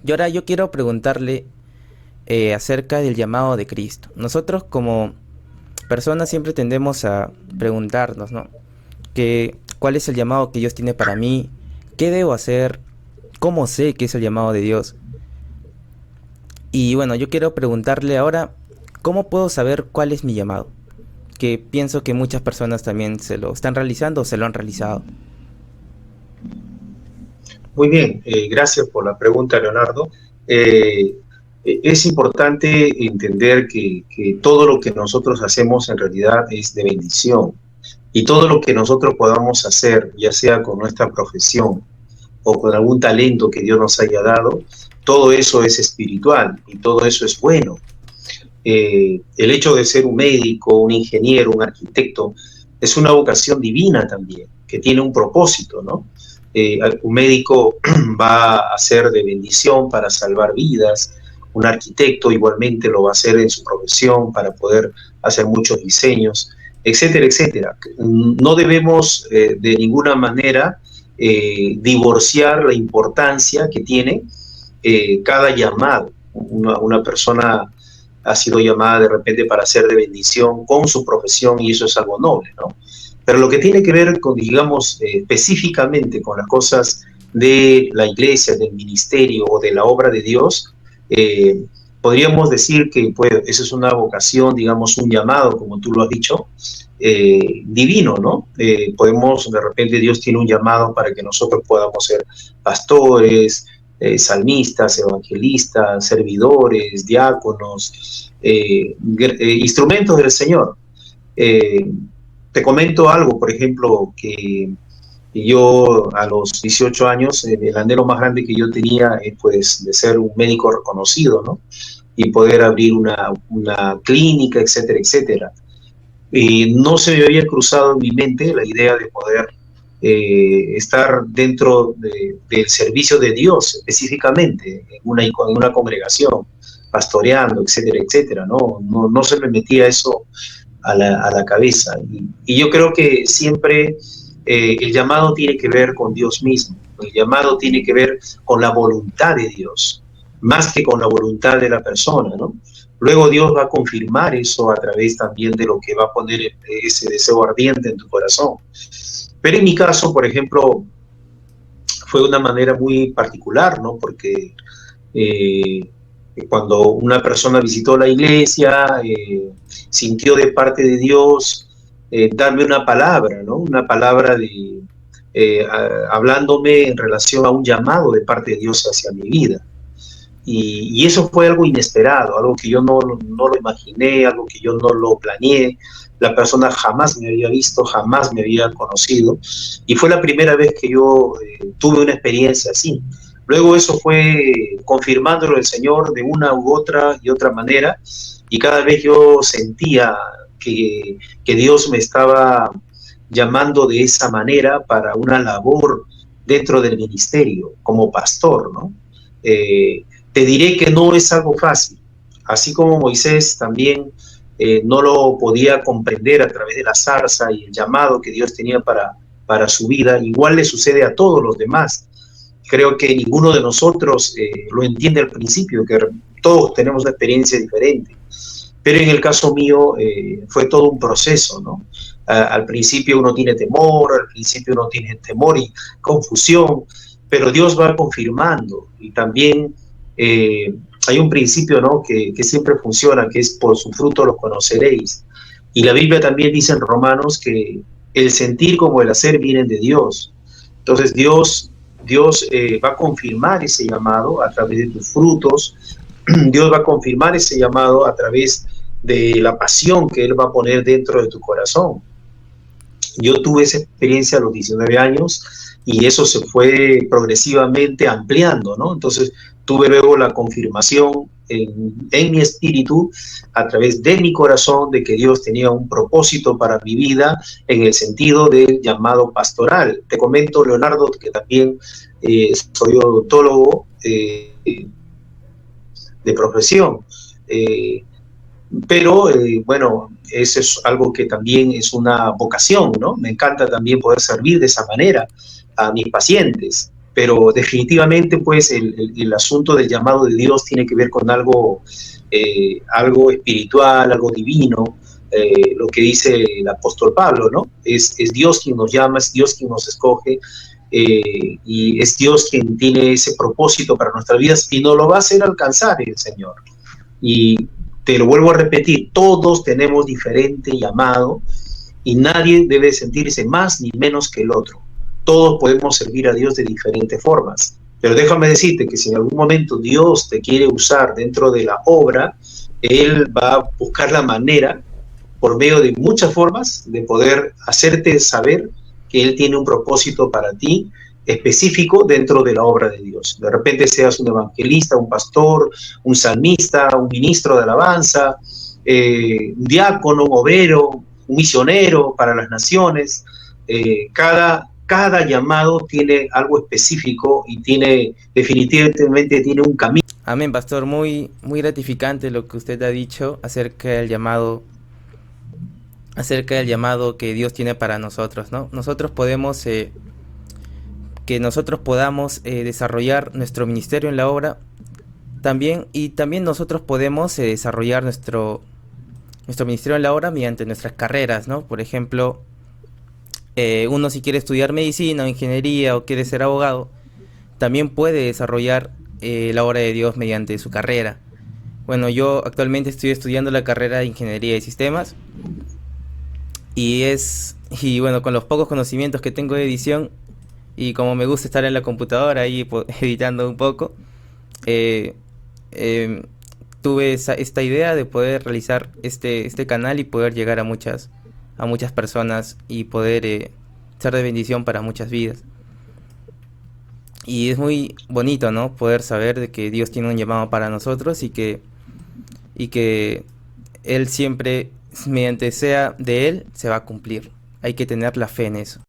Y ahora yo quiero preguntarle acerca del llamado de Cristo. Nosotros como personas siempre tendemos a preguntarnos, ¿no? ¿Cuál es el llamado que Dios tiene para mí? ¿Qué debo hacer? ¿Cómo sé que es el llamado de Dios? Y bueno, yo quiero preguntarle ahora, ¿cómo puedo saber cuál es mi llamado? Que pienso que muchas personas también se lo están realizando o se lo han realizado. Muy bien, gracias por la pregunta, Leonardo. Eh, es importante entender que todo lo que nosotros hacemos en realidad es de bendición y todo lo que nosotros podamos hacer, ya sea con nuestra profesión o con algún talento que Dios nos haya dado, todo eso es espiritual y todo eso es bueno. El hecho de ser un médico, un ingeniero, un arquitecto, es una vocación divina también, que tiene un propósito, ¿no? Un médico va a ser de bendición para salvar vidas, un arquitecto igualmente lo va a hacer en su profesión para poder hacer muchos diseños, etcétera, etcétera. No debemos de ninguna manera divorciar la importancia que tiene cada llamado. Una persona ha sido llamada de repente para ser de bendición con su profesión y eso es algo noble, ¿no? Pero lo que tiene que ver con, digamos, específicamente con las cosas de la iglesia, del ministerio o de la obra de Dios, eh, podríamos decir que pues, esa es una vocación, digamos, un llamado, como tú lo has dicho, divino, ¿no? Podemos, de repente, Dios tiene un llamado para que nosotros podamos ser pastores, salmistas, evangelistas, servidores, diáconos, instrumentos del Señor. Eh, Te comento algo, por ejemplo, que yo a los 18 años, el anhelo más grande que yo tenía es pues de ser un médico reconocido, ¿no? Y poder abrir una clínica, etcétera, etcétera. Y no se me había cruzado en mi mente la idea de poder estar dentro del servicio de Dios, específicamente, en una congregación, pastoreando, etcétera, etcétera, ¿no? No se me metía eso a la cabeza. Y yo creo que siempre el llamado tiene que ver con Dios mismo, el llamado tiene que ver con la voluntad de Dios, más que con la voluntad de la persona, ¿no? Luego Dios va a confirmar eso a través también de lo que va a poner ese deseo ardiente en tu corazón. Pero en mi caso, por ejemplo, fue de una manera muy particular, ¿no? Porque eh, cuando una persona visitó la iglesia, sintió de parte de Dios darme una palabra, ¿no? Una palabra hablándome en relación a un llamado de parte de Dios hacia mi vida. Y eso fue algo inesperado, algo que yo no lo imaginé, algo que yo no lo planeé. La persona jamás me había visto, jamás me había conocido. Y fue la primera vez que yo tuve una experiencia así. Luego eso fue confirmándolo el Señor de una u otra y otra manera. Y cada vez yo sentía que Dios me estaba llamando de esa manera para una labor dentro del ministerio, como pastor, ¿no? Te diré que no es algo fácil. Así como Moisés también no lo podía comprender a través de la zarza y el llamado que Dios tenía para su vida, igual le sucede a todos los demás. Creo que ninguno de nosotros lo entiende al principio, que todos tenemos una experiencia diferente. Pero en el caso mío fue todo un proceso, ¿no? Al principio uno tiene temor, al principio uno tiene temor y confusión, pero Dios va confirmando y también hay un principio, ¿no? Que siempre funciona, que es por su fruto los conoceréis. Y la Biblia también dice en Romanos que el sentir como el hacer vienen de Dios. Entonces Dios va a confirmar ese llamado a través de tus frutos. Dios va a confirmar ese llamado a través de la pasión que Él va a poner dentro de tu corazón. Yo tuve esa experiencia a los 19 años y eso se fue progresivamente ampliando, ¿no? Entonces tuve luego la confirmación en mi espíritu, a través de mi corazón, de que Dios tenía un propósito para mi vida en el sentido del llamado pastoral. Te comento, Leonardo, que también soy odontólogo de profesión. Eh, pero bueno, eso es algo que también es una vocación, ¿no? Me encanta también poder servir de esa manera a mis pacientes. pero definitivamente pues el asunto del llamado de Dios tiene que ver con algo, algo espiritual, algo divino, lo que dice el apóstol Pablo, ¿no? Es Dios quien nos llama, es Dios quien nos escoge, y es Dios quien tiene ese propósito para nuestras vidas y nos lo va a hacer alcanzar el Señor. Y te lo vuelvo a repetir, todos tenemos diferente llamado y nadie debe sentirse más ni menos que el otro. Todos podemos servir a Dios de diferentes formas. Pero déjame decirte que si en algún momento Dios te quiere usar dentro de la obra, Él va a buscar la manera, por medio de muchas formas, de poder hacerte saber que Él tiene un propósito para ti específico dentro de la obra de Dios. De repente seas un evangelista, un pastor, un salmista, un ministro de alabanza, un diácono, un obrero, un misionero para las naciones. Cada llamado tiene algo específico y tiene, definitivamente tiene un camino. Amén, pastor. Muy, muy gratificante lo que usted ha dicho acerca del llamado que Dios tiene para nosotros, ¿no? Que nosotros podamos desarrollar nuestro ministerio en la obra también, y también nosotros podemos desarrollar nuestro ministerio en la obra mediante nuestras carreras, ¿no? Por ejemplo, uno si quiere estudiar medicina o ingeniería o quiere ser abogado, también puede desarrollar la obra de Dios mediante su carrera. Bueno, yo actualmente estoy estudiando la carrera de ingeniería de sistemas y bueno, con los pocos conocimientos que tengo de edición y como me gusta estar en la computadora ahí editando un poco, eh, eh, tuve esta idea de poder realizar este canal y poder llegar a muchas personas y poder ser de bendición para muchas vidas. Y es muy bonito, ¿no? Poder saber de que Dios tiene un llamado para nosotros y que Él siempre, mediante sea de Él, se va a cumplir. Hay que tener la fe en eso.